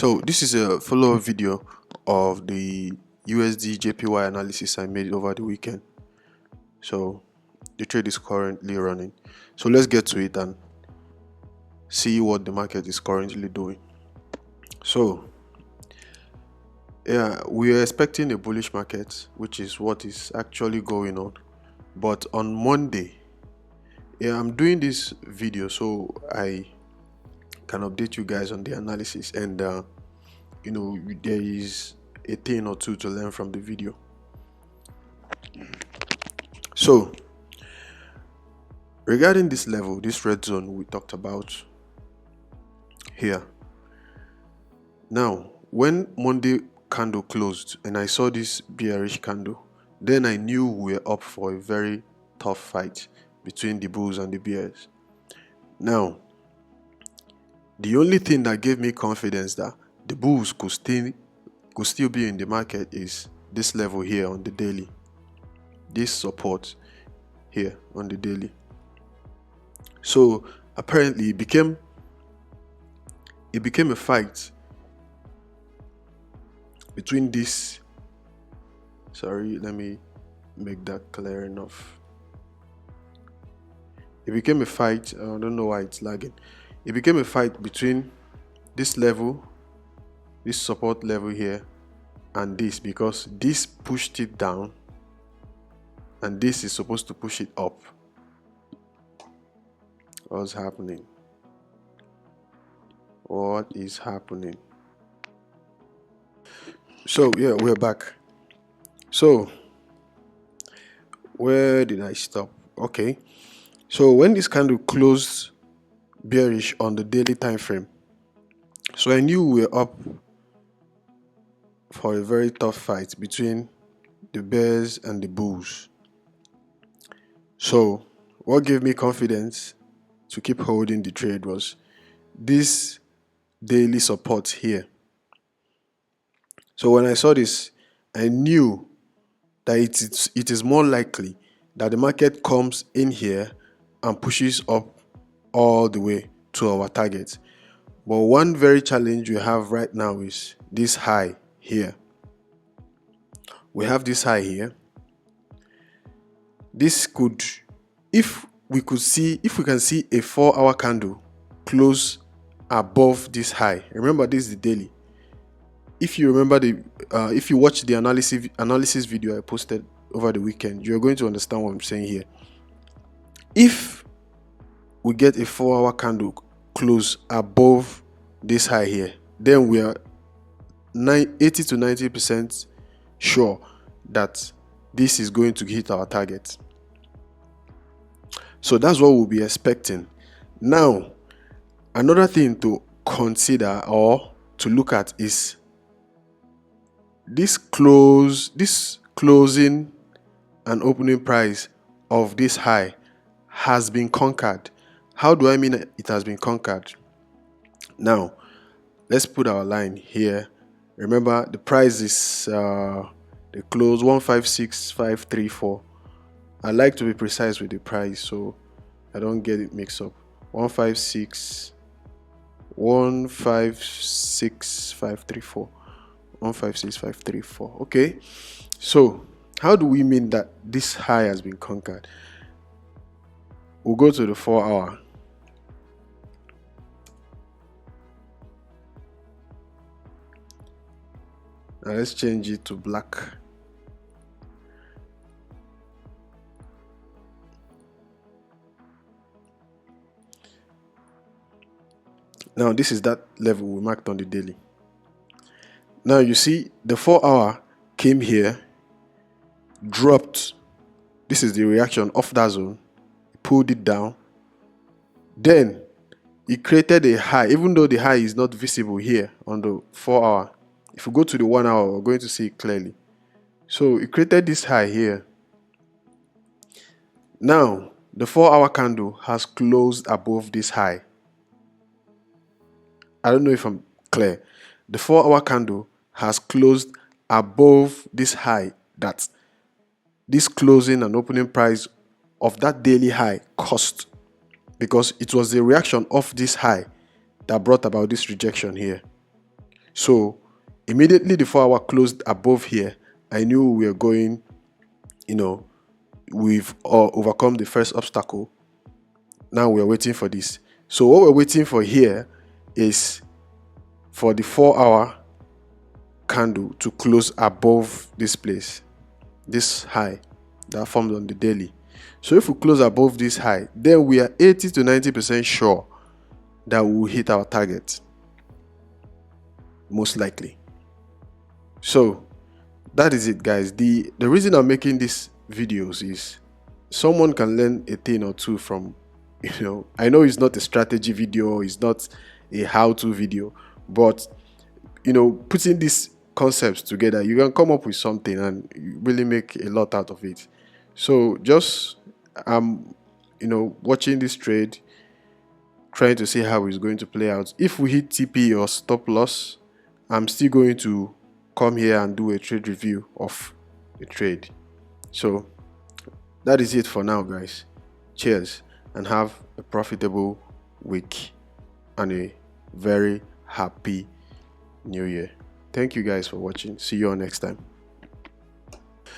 So this is a follow-up video of the USDJPY analysis I made over the weekend. So the trade is currently running. So let's get to it and see what the market is currently doing. So yeah, we are expecting a bullish market, which is what is actually going on. But on Monday, I'm doing this video so I can update you guys on the analysis, and there is a thing or two to learn from the video. So regarding this level, this red zone we talked about here, now when Monday candle closed and I saw this bearish candle, then I knew we were up for a very tough fight between the bulls and the bears. Now the only thing that gave me confidence that the bulls could still be in the market is this level here on the daily, this support here on the daily. So apparently it became a fight between this, sorry, let me make that clear enough. It became a fight, I don't know why it's lagging. It became a fight between this level, this support level here, and this, because this pushed it down and this is supposed to push it up. What's happening? What is happening? So yeah, we're back. So where did I stop? Okay, so when this candle closed bearish on the daily time frame, so I knew we were up for a very tough fight between the bears and the bulls. So what gave me confidence to keep holding the trade was this daily support here. So when I saw this, I knew that it is more likely that the market comes in here and pushes up all the way to our target. But one very challenge we have right now is this high here. We have this high here. This could, if we can see a 4-hour candle close above this high. Remember, this is the daily. If you remember if you watch the analysis video I posted over the weekend, you're going to understand what I'm saying here. If we get a 4-hour candle close above this high here, then we are 80 to 90% sure that this is going to hit our target. So that's what we'll be expecting. Now, another thing to consider or to look at is this closing and opening price of this high has been conquered. How do I mean it has been conquered? Now, let's put our line here. Remember, the price is the close 156,534. I like to be precise with the price so I don't get it mixed up. 156,534. 156,534. Okay, so how do we mean that this high has been conquered? We'll go to the 4-hour. Now let's change it to black. Now this is that level we marked on the daily. Now you see the 4-hour came here, dropped. This is the reaction of that zone. Pulled it down. Then it created a high, even though the high is not visible here on the 4-hour. If we go to the 1-hour, we're going to see it clearly. So it created this high here. Now the 4-hour candle has closed above this high. I don't know if I'm clear. The 4-hour candle has closed above this high that this closing and opening price of that daily high cost, because it was the reaction of this high that brought about this rejection here. So immediately the 4 hour closed above here, I knew we were going, we've overcome the first obstacle. Now we're waiting for this. So what we're waiting for here is for the 4 hour candle to close above this place, this high that formed on the daily. So if we close above this high, then we are 80 to 90% sure that we will hit our target, most likely. So that is it, guys. The reason I'm making these videos is someone can learn a thing or two from, I know it's not a strategy video, it's not a how-to video, but putting these concepts together, you can come up with something and really make a lot out of it. So just watching this trade, trying to see how it's going to play out. If we hit TP or stop loss, I'm still going to come here and do a trade review of the trade. So that is it for now, guys. Cheers and have a profitable week and a very happy New Year. Thank you guys for watching. See you all next time.